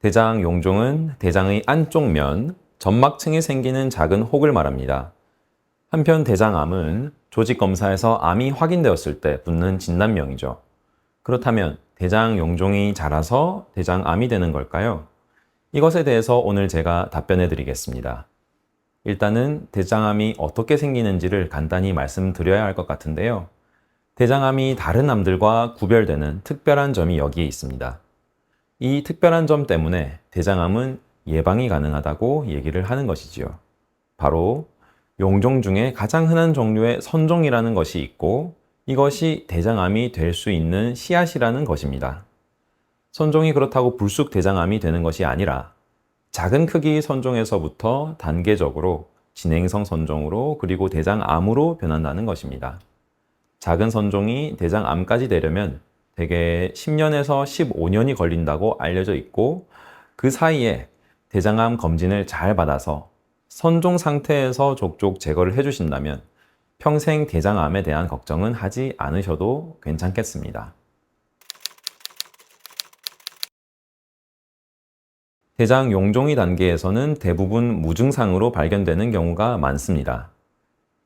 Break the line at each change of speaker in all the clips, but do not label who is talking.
대장 용종은 대장의 안쪽 면, 점막층에 생기는 작은 혹을 말합니다. 한편 대장암은 조직 검사에서 암이 확인되었을 때 붙는 진단명이죠. 그렇다면 대장 용종이 자라서 대장암이 되는 걸까요? 이것에 대해서 오늘 제가 답변해 드리겠습니다. 일단은 대장암이 어떻게 생기는지를 간단히 말씀드려야 할 것 같은데요. 대장암이 다른 암들과 구별되는 특별한 점이 여기에 있습니다. 이 특별한 점 때문에 대장암은 예방이 가능하다고 얘기를 하는 것이지요. 바로 용종 중에 가장 흔한 종류의 선종이라는 것이 있고 이것이 대장암이 될 수 있는 씨앗이라는 것입니다. 선종이 그렇다고 불쑥 대장암이 되는 것이 아니라 작은 크기의 선종에서부터 단계적으로 진행성 선종으로 그리고 대장암으로 변한다는 것입니다. 작은 선종이 대장암까지 되려면 대개 10년에서 15년이 걸린다고 알려져 있고 그 사이에 대장암 검진을 잘 받아서 선종 상태에서 족족 제거를 해주신다면 평생 대장암에 대한 걱정은 하지 않으셔도 괜찮겠습니다. 대장 용종이 단계에서는 대부분 무증상으로 발견되는 경우가 많습니다.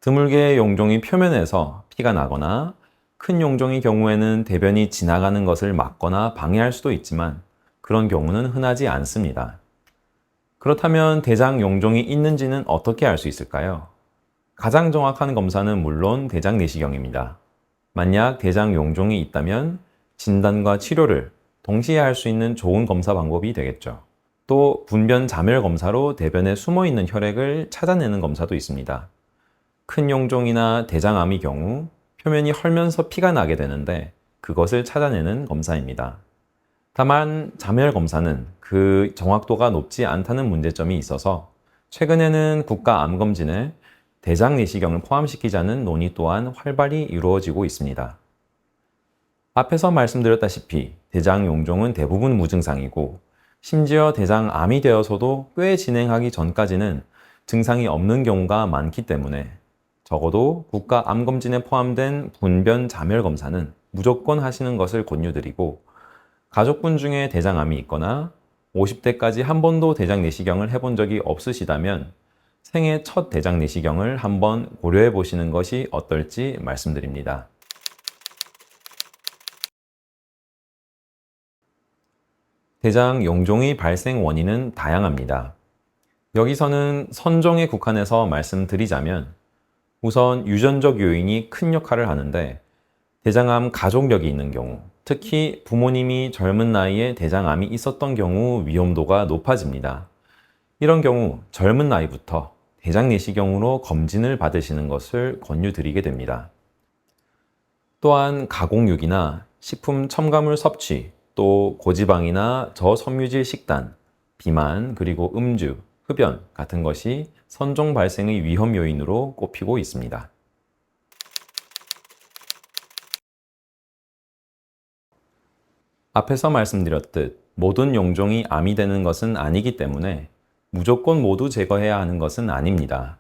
드물게 용종이 표면에서 피가 나거나 큰 용종의 경우에는 대변이 지나가는 것을 막거나 방해할 수도 있지만 그런 경우는 흔하지 않습니다. 그렇다면 대장 용종이 있는지는 어떻게 알 수 있을까요? 가장 정확한 검사는 물론 대장 내시경입니다. 만약 대장 용종이 있다면 진단과 치료를 동시에 할 수 있는 좋은 검사 방법이 되겠죠. 또 분변 자멸 검사로 대변에 숨어 있는 혈액을 찾아내는 검사도 있습니다. 큰 용종이나 대장암의 경우 표면이 헐면서 피가 나게 되는데 그것을 찾아내는 검사입니다. 다만 자멸 검사는 그 정확도가 높지 않다는 문제점이 있어서 최근에는 국가암검진에 대장 내시경을 포함시키자는 논의 또한 활발히 이루어지고 있습니다. 앞에서 말씀드렸다시피 대장 용종은 대부분 무증상이고 심지어 대장암이 되어서도 꽤 진행하기 전까지는 증상이 없는 경우가 많기 때문에 적어도 국가암검진에 포함된 분변 자멸 검사는 무조건 하시는 것을 권유드리고 가족분 중에 대장암이 있거나 50대까지 한 번도 대장 내시경을 해본 적이 없으시다면 생애 첫 대장 내시경을 한번 고려해 보시는 것이 어떨지 말씀드립니다. 대장 용종의 발생 원인은 다양합니다. 여기서는 선종에 국한해서 말씀드리자면 우선 유전적 요인이 큰 역할을 하는데 대장암 가족력이 있는 경우, 특히 부모님이 젊은 나이에 대장암이 있었던 경우 위험도가 높아집니다. 이런 경우 젊은 나이부터 대장 내시경으로 검진을 받으시는 것을 권유드리게 됩니다. 또한 가공육이나 식품 첨가물 섭취, 또 고지방이나 저섬유질 식단, 비만, 그리고 음주, 흡연 같은 것이 선종 발생의 위험 요인으로 꼽히고 있습니다. 앞에서 말씀드렸듯 모든 용종이 암이 되는 것은 아니기 때문에 무조건 모두 제거해야 하는 것은 아닙니다.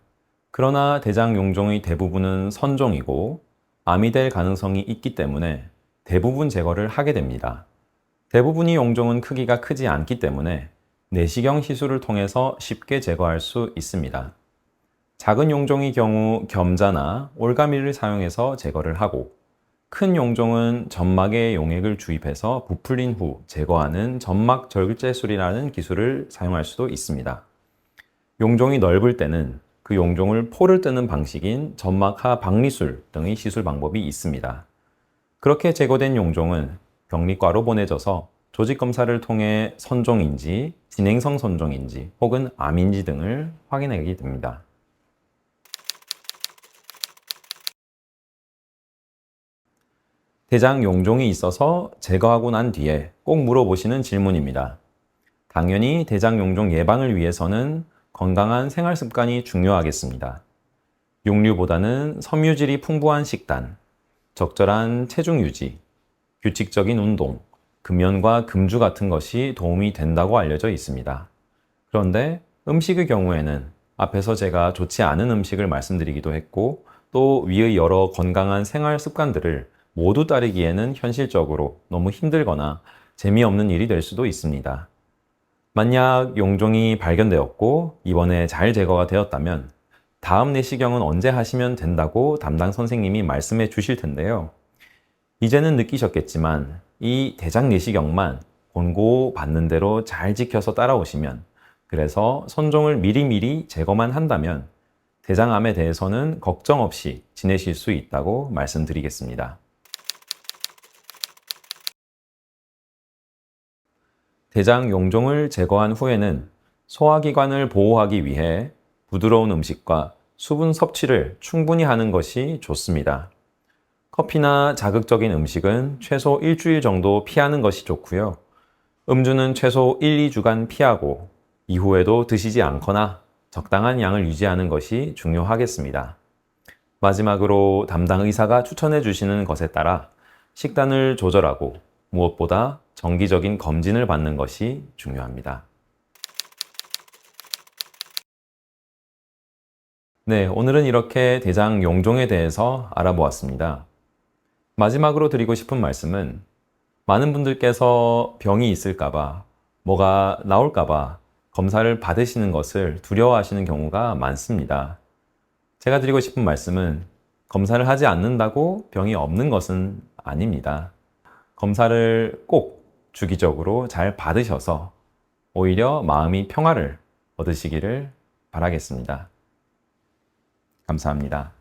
그러나 대장 용종의 대부분은 선종이고 암이 될 가능성이 있기 때문에 대부분 제거를 하게 됩니다. 대부분의 용종은 크기가 크지 않기 때문에 내시경 시술을 통해서 쉽게 제거할 수 있습니다. 작은 용종의 경우 겸자나 올가미를 사용해서 제거를 하고 큰 용종은 점막에 용액을 주입해서 부풀린 후 제거하는 점막 절제술이라는 기술을 사용할 수도 있습니다. 용종이 넓을 때는 그 용종을 포를 뜨는 방식인 점막하 박리술 등의 시술 방법이 있습니다. 그렇게 제거된 용종은 병리과로 보내져서 조직 검사를 통해 선종인지, 진행성 선종인지 혹은 암인지 등을 확인하게 됩니다. 대장 용종이 있어서 제거하고 난 뒤에 꼭 물어보시는 질문입니다. 당연히 대장 용종 예방을 위해서는 건강한 생활 습관이 중요하겠습니다. 육류보다는 섬유질이 풍부한 식단, 적절한 체중 유지, 규칙적인 운동, 금연과 금주 같은 것이 도움이 된다고 알려져 있습니다. 그런데 음식의 경우에는 앞에서 제가 좋지 않은 음식을 말씀드리기도 했고 또 위의 여러 건강한 생활 습관들을 모두 따르기에는 현실적으로 너무 힘들거나 재미없는 일이 될 수도 있습니다. 만약 용종이 발견되었고 입원에 잘 제거가 되었다면 다음 내시경은 언제 하시면 된다고 담당 선생님이 말씀해 주실 텐데요. 이제는 느끼셨겠지만 이 대장 내시경만 권고 받는 대로 잘 지켜서 따라오시면, 그래서 선종을 미리미리 제거만 한다면 대장암에 대해서는 걱정 없이 지내실 수 있다고 말씀드리겠습니다. 대장 용종을 제거한 후에는 소화기관을 보호하기 위해 부드러운 음식과 수분 섭취를 충분히 하는 것이 좋습니다. 커피나 자극적인 음식은 최소 일주일 정도 피하는 것이 좋고요. 음주는 최소 1, 2주간 피하고 이후에도 드시지 않거나 적당한 양을 유지하는 것이 중요하겠습니다. 마지막으로 담당 의사가 추천해 주시는 것에 따라 식단을 조절하고 무엇보다 정기적인 검진을 받는 것이 중요합니다. 네, 오늘은 이렇게 대장 용종에 대해서 알아보았습니다. 마지막으로 드리고 싶은 말씀은, 많은 분들께서 병이 있을까봐, 뭐가 나올까봐 검사를 받으시는 것을 두려워하시는 경우가 많습니다. 제가 드리고 싶은 말씀은, 검사를 하지 않는다고 병이 없는 것은 아닙니다. 검사를 꼭 주기적으로 잘 받으셔서 오히려 마음이 평화를 얻으시기를 바라겠습니다. 감사합니다.